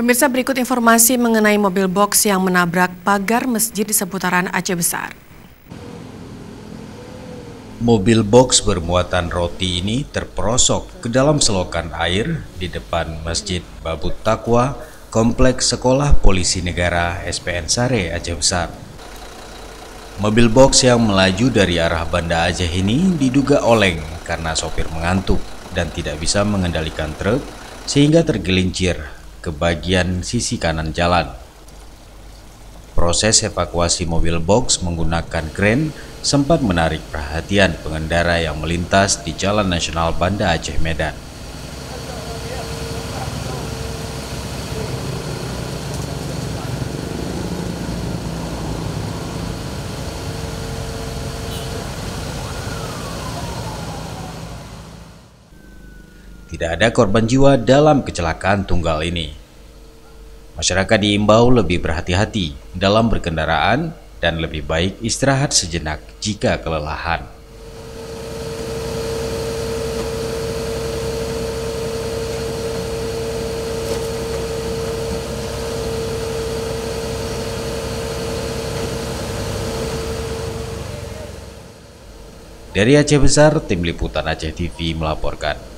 Pemirsa, berikut informasi mengenai mobil box yang menabrak pagar masjid di seputaran Aceh Besar. Mobil box bermuatan roti ini terperosok ke dalam selokan air di depan Masjid Babut Taqwa, Kompleks Sekolah Polisi Negara SPN Sare Aceh Besar. Mobil box yang melaju dari arah Banda Aceh ini diduga oleng karena sopir mengantuk dan tidak bisa mengendalikan truk sehingga tergelincir ke bagian sisi kanan jalan. Proses evakuasi mobil box menggunakan kren sempat menarik perhatian pengendara yang melintas di Jalan Nasional Banda Aceh Medan. Tidak ada korban jiwa dalam kecelakaan tunggal ini. Masyarakat diimbau lebih berhati-hati dalam berkendaraan dan lebih baik istirahat sejenak jika kelelahan. Dari Aceh Besar, Tim Liputan Aceh TV melaporkan.